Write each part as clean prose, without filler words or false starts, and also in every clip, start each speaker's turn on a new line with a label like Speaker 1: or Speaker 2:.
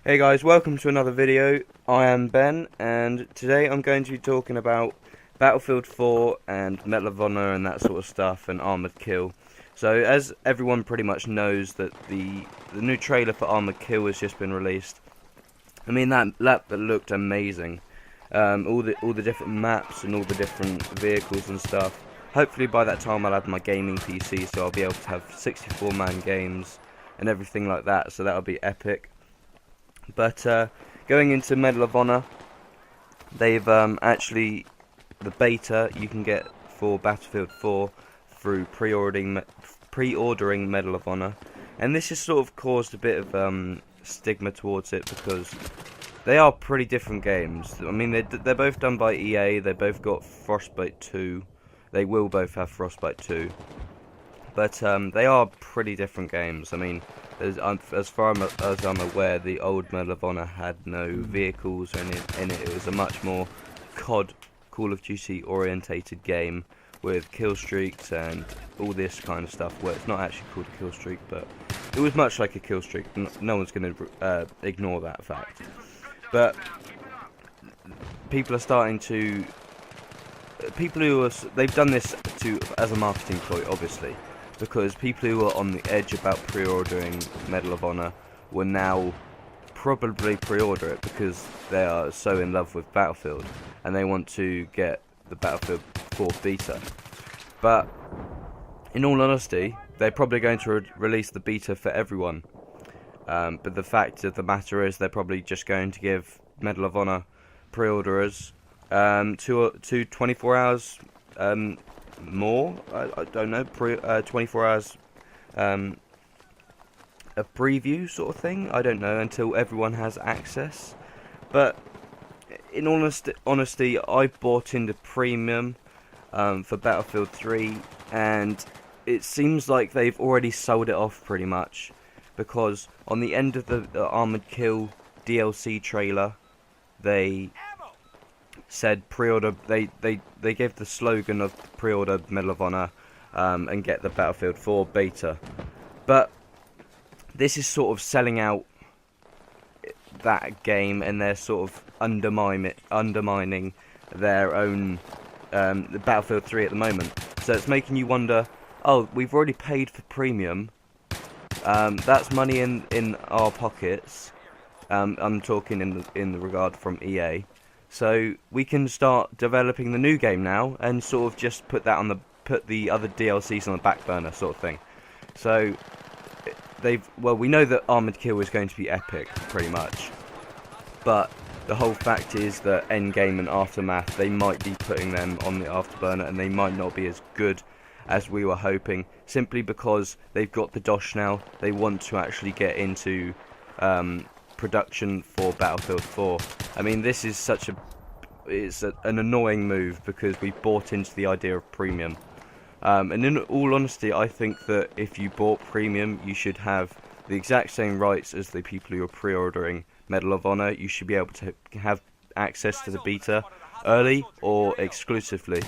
Speaker 1: Hey guys, welcome to another video. I am Ben, and today I'm going to be talking about Battlefield 4 and Medal of Honor and that sort of stuff, and Armoured Kill. So, as everyone pretty much knows, that the new trailer for Armoured Kill has just been released. I mean, that looked amazing. All the different maps and all the different vehicles and stuff. Hopefully by that time I'll have my gaming PC, so I'll be able to have 64-man games and everything like that. So that'll be epic. But going into Medal of Honor, they've actually, the beta you can get for Battlefield 4 through pre-ordering Medal of Honor, and this has sort of caused a bit of stigma towards it because they are pretty different games. I mean, they're both done by EA. They both got Frostbite 2. They will both have Frostbite 2. But they are pretty different games. I mean, as far as I'm aware, the old Medal of Honor had no vehicles in it. It was a much more COD, Call of Duty orientated game with kill streaks and all this kind of stuff. Well, it's not actually called a kill streak, but it was much like a kill streak. No one's going to ignore that fact. But people are starting to... they've done this as a marketing ploy, obviously. Because people who are on the edge about pre-ordering Medal of Honor will now probably pre-order it because they are so in love with Battlefield and they want to get the Battlefield 4 beta. But in all honesty, they're probably going to release the beta for everyone. But the fact of the matter is, they're probably just going to give Medal of Honor pre-orderers to 24 hours. More, I don't know, 24 hours a preview sort of thing, I don't know, until everyone has access. But in honesty, I bought into premium for Battlefield 3, and it seems like they've already sold it off pretty much, because on the end of the Armoured Kill DLC trailer, they said pre-order. They gave the slogan of pre-order Medal of Honor and get the Battlefield 4 beta. But this is sort of selling out that game, and they're sort of undermining their own the Battlefield 3 at the moment. So it's making you wonder, oh, we've already paid for premium. That's money in our pockets. I'm talking in the regard from EA. So we can start developing the new game now, and sort of just put the other DLCs on the back burner, sort of thing. So we know that Armoured Kill is going to be epic, pretty much. But the whole fact is that Endgame and Aftermath, they might be putting them on the afterburner, and they might not be as good as we were hoping, simply because they've got the dosh now. They want to actually get into production for Battlefield 4. I mean, this is an annoying move because we bought into the idea of premium. And in all honesty, I think that if you bought premium, you should have the exact same rights as the people who are pre-ordering Medal of Honor. You should be able to have access to the beta early or exclusively,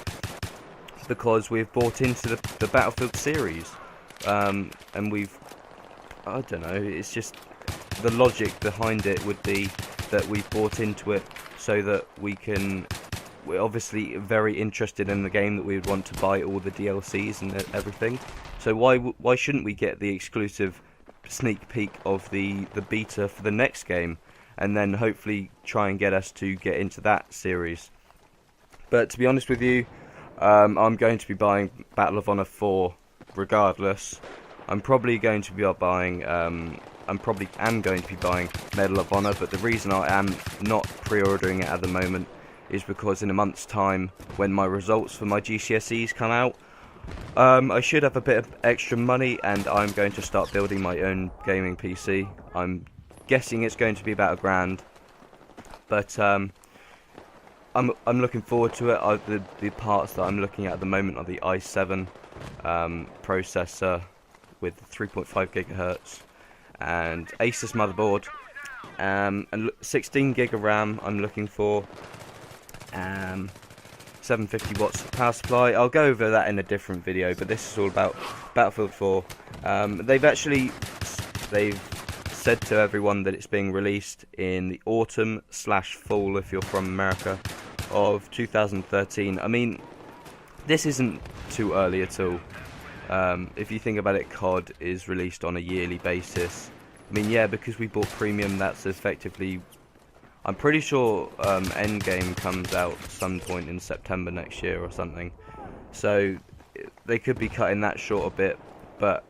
Speaker 1: because we've bought into the Battlefield series. And I don't know, it's just... the logic behind it would be that we've bought into it so that we're obviously very interested in the game, that we would want to buy all the DLCs and everything. So why shouldn't we get the exclusive sneak peek of the beta for the next game, and then hopefully try and get us to get into that series? But to be honest with you, I'm going to be buying Battle of Honor 4 regardless. I'm probably going to be buying am going to be buying Medal of Honor, but the reason I am not pre-ordering it at the moment is because in a month's time, when my results for my GCSEs come out, I should have a bit of extra money, and I'm going to start building my own gaming PC. I'm guessing it's going to be about £1,000, but I'm looking forward to it. The parts that I'm looking at the moment are the i7 processor with 3.5 gigahertz. And Asus motherboard, and 16 gig of RAM I'm looking for, 750 watts of power supply. I'll go over that in a different video, but this is all about Battlefield 4. They've said to everyone that it's being released in the autumn/fall, if you're from America, of 2013. I mean, this isn't too early at all. If you think about it, COD is released on a yearly basis. I mean, yeah, because we bought Premium, that's effectively... I'm pretty sure Endgame comes out some point in September next year or something. So they could be cutting that short a bit, but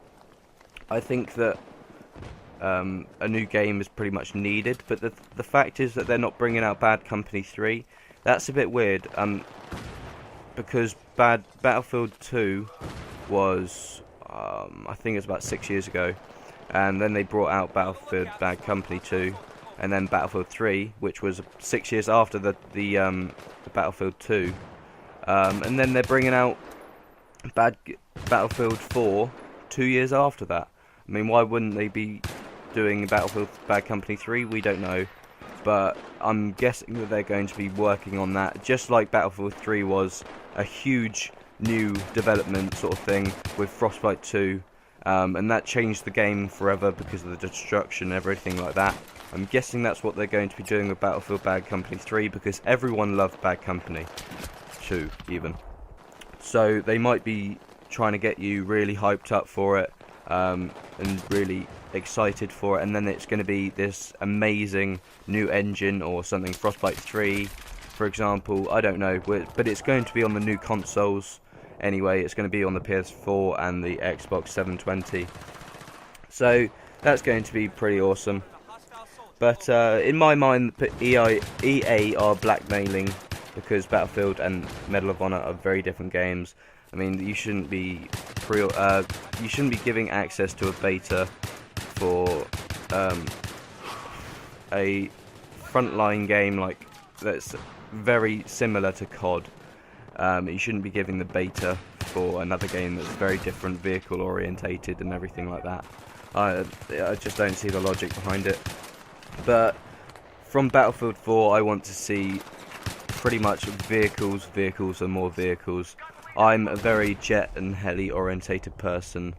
Speaker 1: I think that a new game is pretty much needed. But the fact is that they're not bringing out Bad Company 3. That's a bit weird, because Battlefield 2 was, I think it's about 6 years ago, and then they brought out Battlefield Bad Company 2, and then Battlefield 3, which was 6 years after the Battlefield 2, and then they're bringing out Battlefield 4 2 years after that. I mean, why wouldn't they be doing Battlefield Bad Company 3? We don't know, but I'm guessing that they're going to be working on that, just like Battlefield 3 was a huge new development sort of thing with Frostbite 2, and that changed the game forever because of the destruction and everything like that. I'm guessing that's what they're going to be doing with Battlefield Bad Company 3, because everyone loved Bad Company 2 even. So they might be trying to get you really hyped up for it, and really excited for it, and then it's going to be this amazing new engine or something, Frostbite 3 for example, I don't know, but it's going to be on the new consoles anyway. It's going to be on the PS4 and the Xbox 720, so that's going to be pretty awesome. But in my mind, EA are blackmailing, because Battlefield and Medal of Honor are very different games. I mean, you shouldn't be giving access to a beta for a frontline game like that's very similar to COD. You shouldn't be giving the beta for another game that's very different, vehicle orientated and everything like that. I just don't see the logic behind it. But from Battlefield 4, I want to see pretty much vehicles, and more vehicles. I'm a very jet and heli orientated person.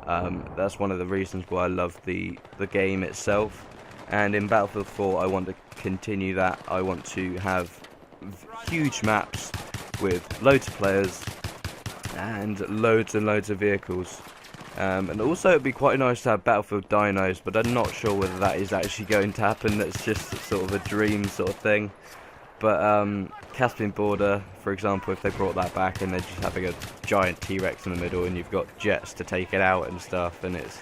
Speaker 1: That's one of the reasons why I love the game itself. And in Battlefield 4, I want to continue that. I want to have huge maps with loads of players and loads of vehicles. And also it'd be quite nice to have Battlefield Dinos, but I'm not sure whether that is actually going to happen. That's just sort of a dream sort of thing. But Caspian Border, for example, if they brought that back and they're just having a giant T-Rex in the middle and you've got jets to take it out and stuff, and it's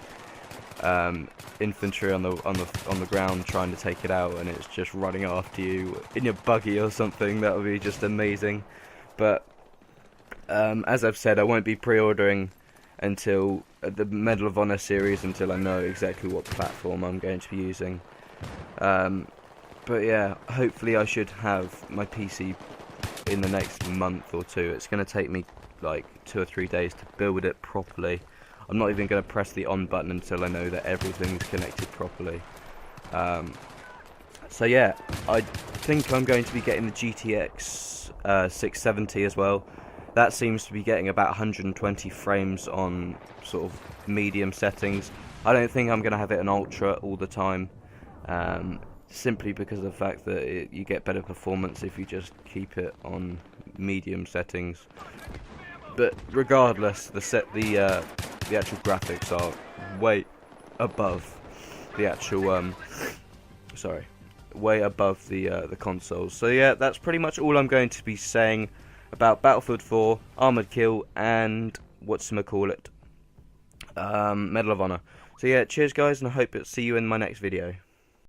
Speaker 1: infantry on the ground trying to take it out, and it's just running after you in your buggy or something, that would be just amazing. But as I've said, I won't be pre-ordering until the Medal of Honor series, until I know exactly what platform I'm going to be using. But yeah, hopefully I should have my PC in the next month or two. It's going to take me like 2 or 3 days to build it properly. I'm not even going to press the on button until I know that everything's connected properly. So yeah, I think I'm going to be getting the GTX 670 as well. That seems to be getting about 120 frames on sort of medium settings. I don't think I'm going to have it on ultra all the time, simply because of the fact that you get better performance if you just keep it on medium settings. But regardless, the actual graphics are way above the actual way above the consoles. So yeah, that's pretty much all I'm going to be saying about Battlefield 4, Armoured Kill, and Medal of Honor. So yeah, cheers guys, and I hope to see you in my next video.